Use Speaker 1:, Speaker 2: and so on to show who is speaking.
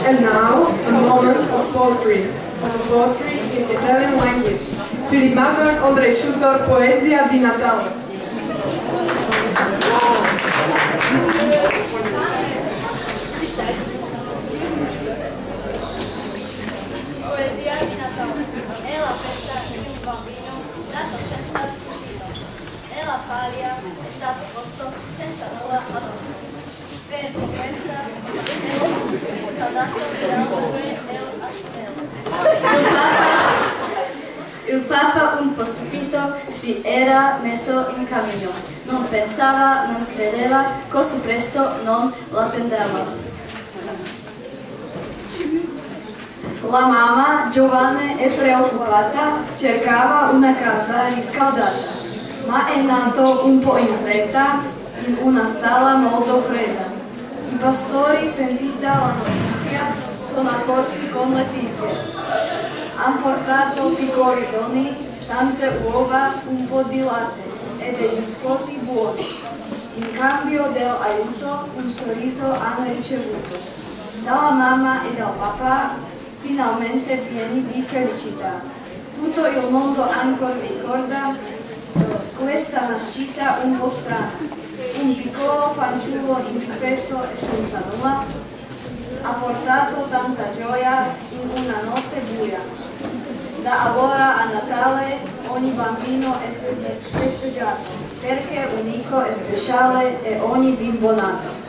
Speaker 1: And now, a moment of poetry. Poetry in the Italian language. Filip Mazak, Ondrej Šutor, Poezija di Natale.
Speaker 2: Poesia di Natale. È la festa di un bambino nato senza uscita. E la paglia è stato posto senza nulla addosso. Per questa è riscaldato dal lume e l'aspello. Il Papa, un po' stupito, si era messo in cammino. Non pensava, non credeva, così presto non l'attendeva.
Speaker 3: La mamma, giovane e preoccupata, cercava una casa riscaldata, ma è nato un po' in fretta in una stalla molto fredda. I pastori, sentita la notizia, sono accorsi con Letizia. Han portato piccoli doni, tante uova, un po' di latte e dei biscotti buoni. In cambio dell'aiuto, un sorriso hanno ricevuto. Dalla mamma e dal papà, finalmente pieni di felicità. Tutto il mondo ancora ricorda questa nascita un po' strana. Un piccolo fanciullo indifeso e senza nulla ha portato tanta gioia in una notte buia. Da allora a Natale ogni bambino è festeggiato, perché unico e speciale è ogni bimbo nato.